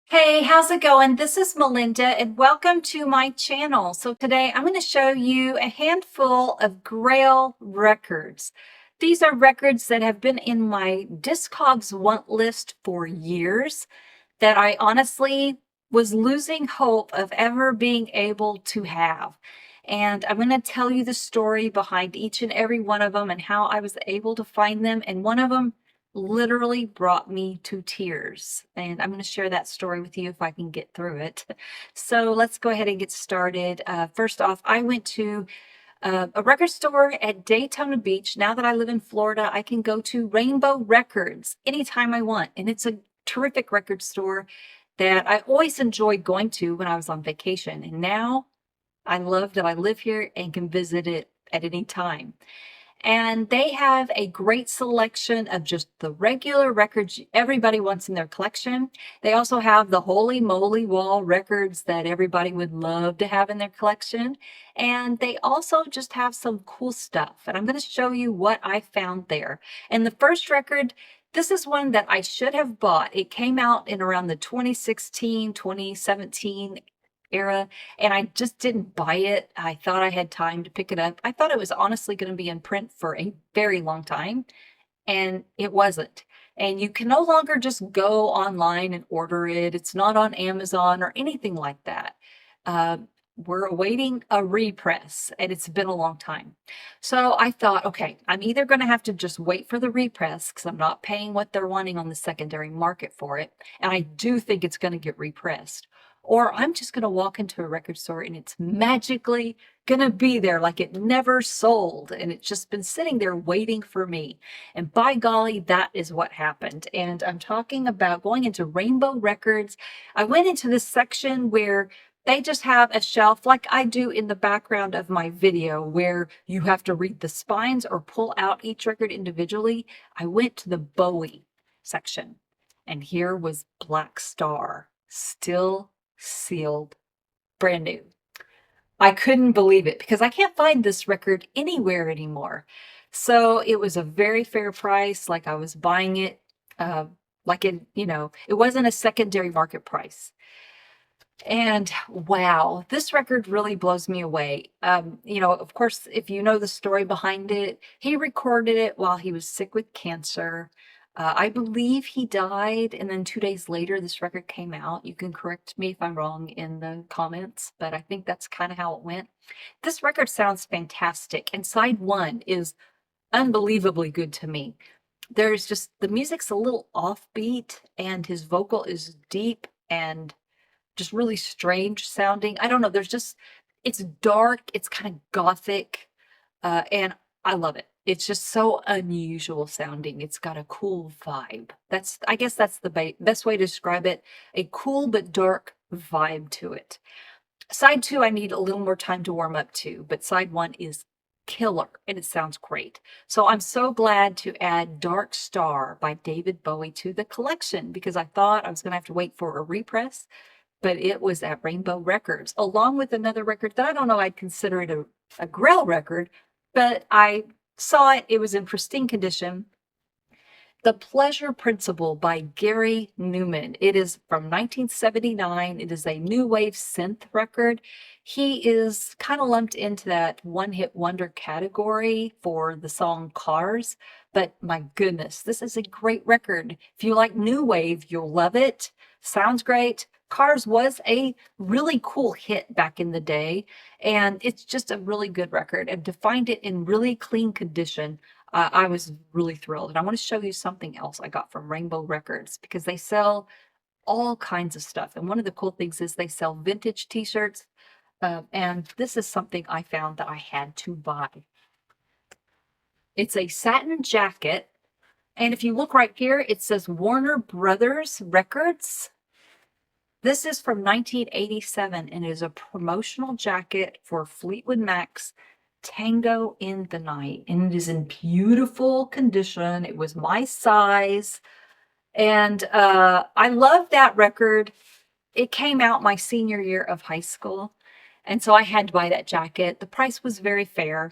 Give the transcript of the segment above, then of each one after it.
Hey, how's it going? This is Melinda and welcome to my channel. So today I'm going to show you a handful of Grail records. These are records that have been in my Discogs want list for years that I honestly was losing hope of ever being able to have. And I'm going to tell you the story behind each and every one of them and how I was able to find them. And one of them literally brought me to tears. And I'm going to share that story with you if I can get through it. So let's go ahead and get started. First off, I went to a record store at Daytona Beach. Now that I live in Florida, I can go to Rainbow Records anytime I want. And it's a terrific record store that I always enjoyed going to when I was on vacation. And now I love that I live here and can visit it at any time. And they have a great selection of just the regular records everybody wants in their collection. They also have the holy moly wall records that everybody would love to have in their collection. And they also just have some cool stuff. And I'm going to show you what I found there. And the first record, this is one that I should have bought. It came out in around the 2016, 2017 era, and I just didn't buy it. I thought I had time to pick it up. I thought it was honestly going to be in print for a very long time, and it wasn't. And you can no longer just go online and order it. It's not on Amazon or anything like that. Uh, we're awaiting a repress, and it's been a long time. So I thought, okay, I'm either going to have to just wait for the repress because I'm not paying what they're wanting on the secondary market for it. And I do think it's going to get repressed. Or I'm just going to walk into a record store and it's magically going to be there like it never sold. And it's just been sitting there waiting for me. And by golly, that is what happened. And I'm talking about going into Rainbow Records. I went into this section where they just have a shelf like I do in the background of my video where you have to read the spines or pull out each record individually. I went to the Bowie section and here was Blackstar, still sealed, brand new. I couldn't believe it because I can't find this record anywhere anymore. So it was a very fair price. Like I was buying it, like it wasn't a secondary market price. And wow, this record really blows me away. Of course, if you know the story behind it, he recorded it while he was sick with cancer. I believe he died, and then 2 days later, this record came out. You can correct me if I'm wrong in the comments, but I think that's kind of how it went. This record sounds fantastic, and side one is unbelievably good to me. There's just the music's a little offbeat, and his vocal is deep and just really strange sounding. I don't know. It's dark, it's kind of gothic, and I love it. It's just so unusual sounding. It's got a cool vibe. I guess that's the best way to describe it. A cool but dark vibe to it. Side two, I need a little more time to warm up to, but side one is killer and it sounds great. So I'm so glad to add Dark Star by David Bowie to the collection because I thought I was going to have to wait for a repress, but it was at Rainbow Records, along with another record that I don't know, I'd consider it a grail record, but I saw it. It was in pristine condition. The Pleasure Principle by Gary Numan. It is from 1979. It is a new wave synth record. He is kind of lumped into that one-hit wonder category for the song Cars, but my goodness, this is a great record. If you like new wave, you'll love it. Sounds great. Cars was a really cool hit back in the day, and it's just a really good record. And to find it in really clean condition, I was really thrilled. And I want to show you something else I got from Rainbow Records because they sell all kinds of stuff. And one of the cool things is they sell vintage t-shirts. And this is something I found that I had to buy. It's a satin jacket. And if you look right here, it says Warner Brothers Records. This is from 1987 and is a promotional jacket for Fleetwood Mac's Tango in the Night. And it is in beautiful condition. It was my size. And I love that record. It came out my senior year of high school. And so I had to buy that jacket. The price was very fair.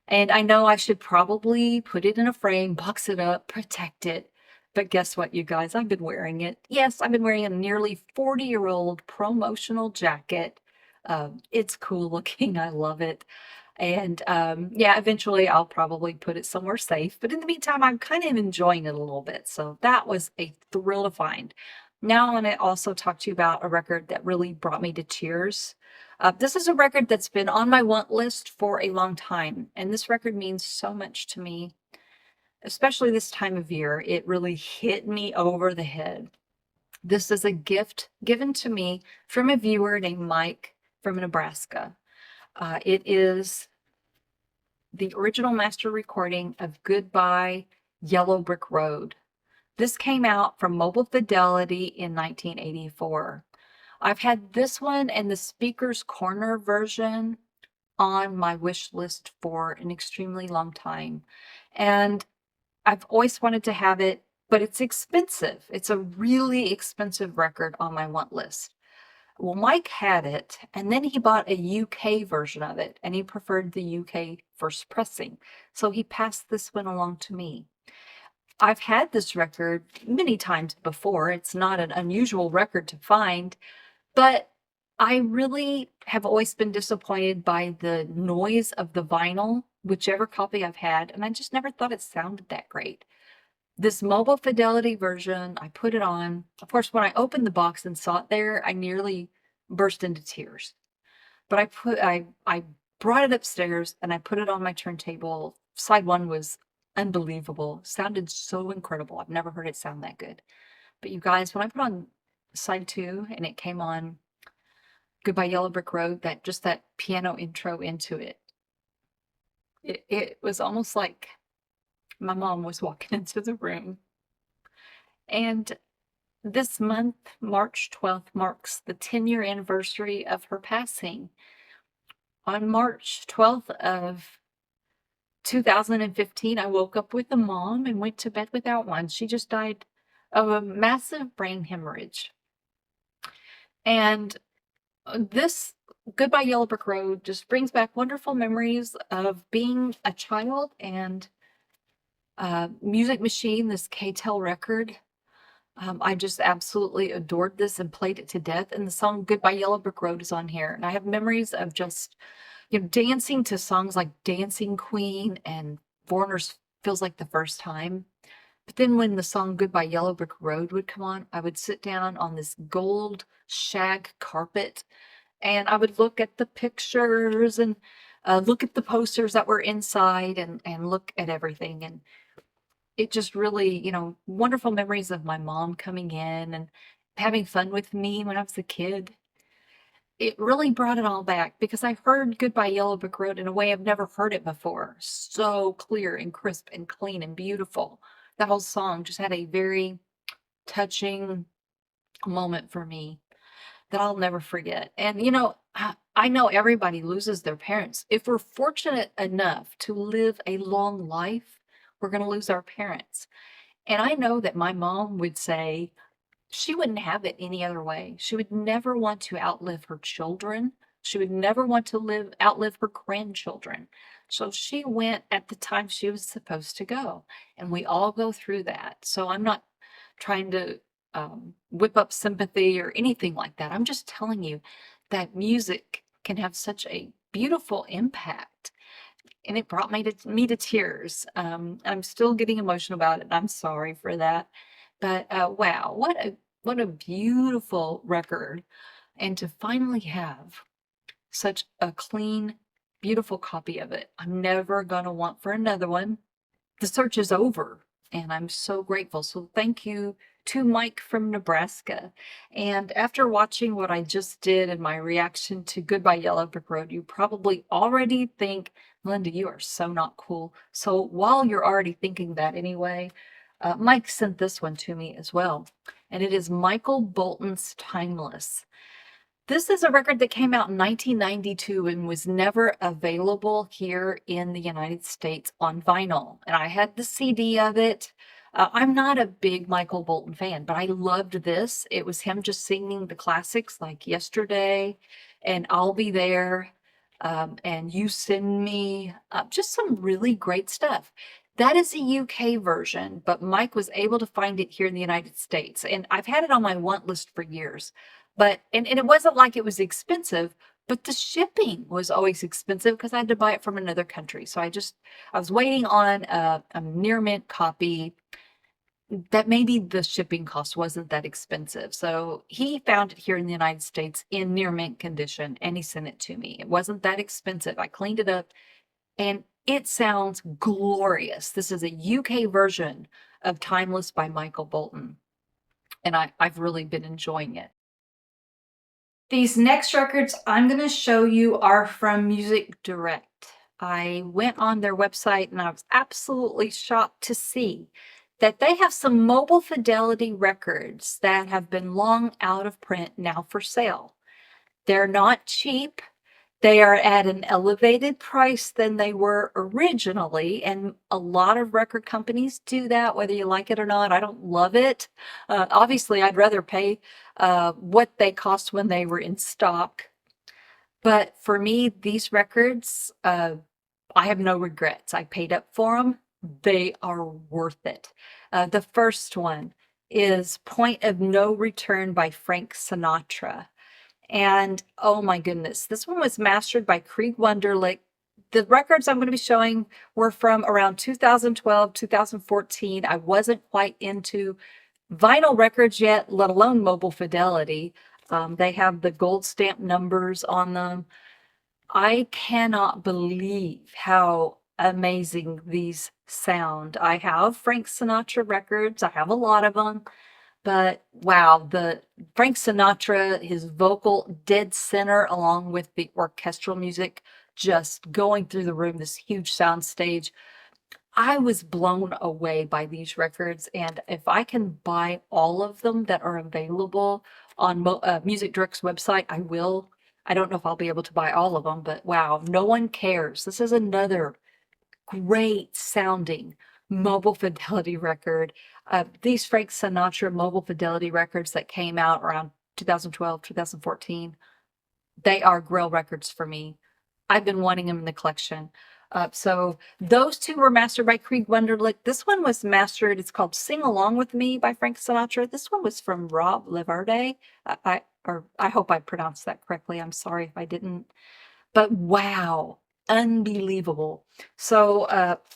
And I know I should probably put it in a frame, box it up, protect it. But guess what, you guys? I've been wearing it. Yes, I've been wearing a nearly 40-year-old promotional jacket. It's cool looking. I love it. And yeah, eventually I'll probably put it somewhere safe. But in the meantime, I'm kind of enjoying it a little bit. So that was a thrill to find. Now I want to also talk to you about a record that really brought me to tears. This is a record that's been on my want list for a long time. And this record means so much to me, especially this time of year. It really hit me over the head. This is a gift given to me from a viewer named Mike from Nebraska. It is the original master recording of Goodbye Yellow Brick Road. This came out from Mobile Fidelity in 1984. I've had this one and the Speaker's Corner version on my wish list for an extremely long time. And I've always wanted to have it, but it's expensive. It's a really expensive record on my want list. Well, Mike had it, and then he bought a UK version of it, and he preferred the UK first pressing. So he passed this one along to me. I've had this record many times before. It's not an unusual record to find, but I really have always been disappointed by the noise of the vinyl, whichever copy I've had, and I just never thought it sounded that great. This Mobile Fidelity version, I put it on. Of course, when I opened the box and saw it there, I nearly burst into tears. But I brought it upstairs and I put it on my turntable. Side one was unbelievable. Sounded so incredible. I've never heard it sound that good. But you guys, when I put on side two and it came on Goodbye Yellow Brick Road, that piano intro into it, it was almost like my mom was walking into the room. And this month, March 12th, marks the 10-year anniversary of her passing. On March 12th of 2015, I woke up with a mom and went to bed without one. She just died of a massive brain hemorrhage. And this Goodbye Yellow Brick Road just brings back wonderful memories of being a child and Music Machine, this K-Tel record. I just absolutely adored this and played it to death. And the song Goodbye Yellow Brick Road is on here. And I have memories of just, dancing to songs like Dancing Queen and Foreigner's Feels Like the First Time. But then when the song Goodbye Yellow Brick Road would come on, I would sit down on this gold shag carpet and I would look at the pictures and look at the posters that were inside and look at everything. And it just really, wonderful memories of my mom coming in and having fun with me when I was a kid. It really brought it all back because I heard Goodbye Yellow Brick Road in a way I've never heard it before. So clear and crisp and clean and beautiful. That whole song just had a very touching moment for me that I'll never forget. And, I know everybody loses their parents. If we're fortunate enough to live a long life, we're going to lose our parents. And I know that my mom would say she wouldn't have it any other way. She would never want to outlive her children. She would never want to outlive her grandchildren. So she went at the time she was supposed to go. And we all go through that. So I'm not trying to whip up sympathy or anything like that. I'm just telling you that music can have such a beautiful impact. And it brought me to tears. I'm still getting emotional about it. I'm sorry for that. But wow, what a beautiful record. And to finally have such a clean, beautiful copy of it. I'm never going to want for another one. The search is over, and I'm so grateful. So thank you to Mike from Nebraska. And after watching what I just did and my reaction to Goodbye Yellow Brick Road, you probably already think, Melinda, you are so not cool. So while you're already thinking that anyway, Mike sent this one to me as well. And it is Michael Bolton's Timeless. This is a record that came out in 1992 and was never available here in the United States on vinyl. And I had the CD of it. I'm not a big Michael Bolton fan, but I loved this. It was him just singing the classics like Yesterday and I'll Be There, and You Send Me, just some really great stuff. That is a UK version, but Mike was able to find it here in the United States. And I've had it on my want list for years. And it wasn't like it was expensive, but the shipping was always expensive because I had to buy it from another country. So I was waiting on a near mint copy that maybe the shipping cost wasn't that expensive. So he found it here in the United States in near mint condition and he sent it to me. It wasn't that expensive. I cleaned it up and it sounds glorious. This is a UK version of Timeless by Michael Bolton, and I've really been enjoying it. These next records I'm going to show you are from Music Direct. I went on their website and I was absolutely shocked to see that they have some mobile fidelity records that have been long out of print now for sale. They're not cheap. They are at an elevated price than they were originally, and a lot of record companies do that, whether you like it or not. I don't love it. Obviously, I'd rather pay what they cost when they were in stock. But for me, these records, I have no regrets. I paid up for them. They are worth it. The first one is Point of No Return by Frank Sinatra. And oh my goodness, this one was mastered by Krieg Wunderlich. The records I'm going to be showing were from around 2012, 2014. I wasn't quite into vinyl records yet, let alone mobile fidelity. They have the gold stamp numbers on them. I cannot believe how amazing these sound. I have Frank Sinatra records. I have a lot of them. But wow, the Frank Sinatra, his vocal dead center along with the orchestral music just going through the room, this huge sound stage. I was blown away by these records. And if I can buy all of them that are available on Music Direct's website, I will. I don't know if I'll be able to buy all of them, but wow, no one cares. This is another great sounding mobile fidelity record. These Frank Sinatra mobile fidelity records that came out around 2012, 2014, they are Grail records for me. I've been wanting them in the collection. So those two were mastered by Krieg Wunderlich. This one was mastered, it's called Sing Along With Me by Frank Sinatra. This one was from Rob Levarde. I hope I pronounced that correctly. I'm sorry if I didn't. But wow, unbelievable. So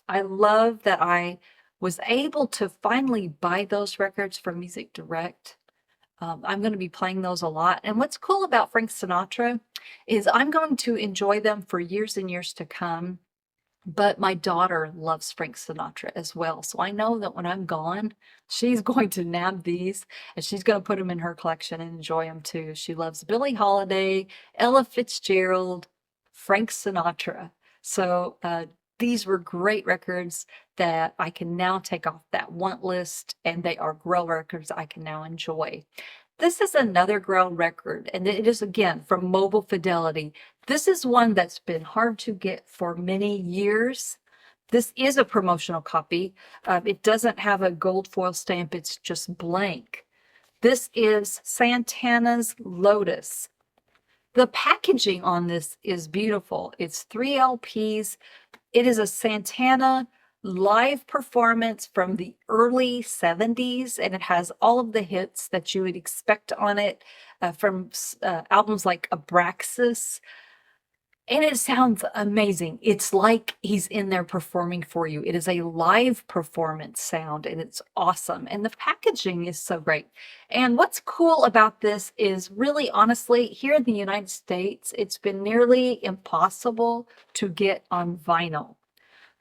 I love that I was able to finally buy those records from Music Direct. I'm going to be playing those a lot. And what's cool about Frank Sinatra is I'm going to enjoy them for years and years to come. But my daughter loves Frank Sinatra as well. So I know that when I'm gone, she's going to nab these and she's going to put them in her collection and enjoy them too. She loves Billie Holiday, Ella Fitzgerald, Frank Sinatra. So these were great records that I can now take off that want list, and they are Grail records I can now enjoy. This is another Grail record, and it is again from Mobile Fidelity. This is one that's been hard to get for many years. This is a promotional copy. It doesn't have a gold foil stamp, it's just blank. This is Santana's Lotus. The packaging on this is beautiful. It's 3 LPs. It is a Santana live performance from the early 70s, and it has all of the hits that you would expect on it from albums like Abraxas. And it sounds amazing. It's like he's in there performing for you. It is a live performance sound, and it's awesome. And the packaging is so great. And what's cool about this is really, honestly, here in the United States, it's been nearly impossible to get on vinyl.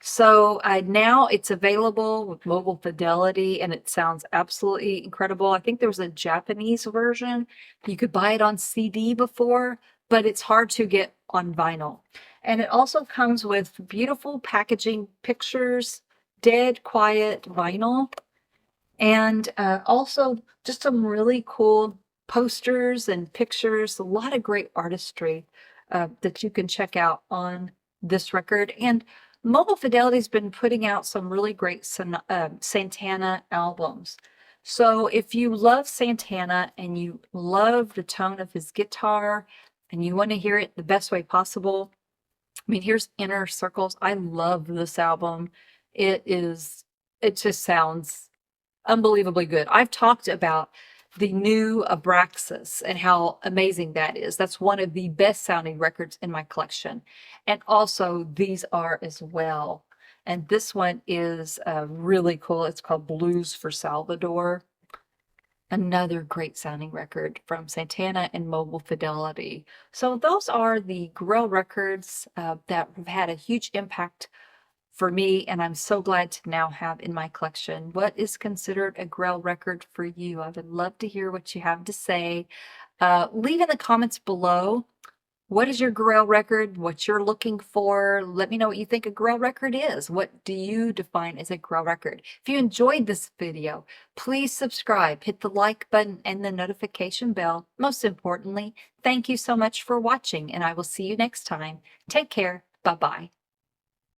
So now it's available with mobile fidelity, and it sounds absolutely incredible. I think there was a Japanese version. You could buy it on CD before, but it's hard to get on vinyl. And it also comes with beautiful packaging, pictures, dead quiet vinyl, and also just some really cool posters and pictures, a lot of great artistry that you can check out on this record. And Mobile Fidelity's been putting out some really great Santana albums. So if you love Santana and you love the tone of his guitar and you want to hear it the best way possible, I mean, here's Inner Circles. I love this album. It just sounds unbelievably good. I've talked about the new Abraxas and how amazing that is. That's one of the best sounding records in my collection. And also these are as well. And this one is really cool. It's called Blues for Salvador. Another great sounding record from Santana and Mobile Fidelity. So those are the Grail records that have had a huge impact for me, and I'm so glad to now have in my collection. What is considered a Grail record for you? I would love to hear what you have to say. Leave in the comments below. What is your Grail record? What you're looking for? Let me know what you think a Grail record is. What do you define as a Grail record? If you enjoyed this video, please subscribe, hit the like button and the notification bell. Most importantly, thank you so much for watching, and I will see you next time. Take care. Bye-bye.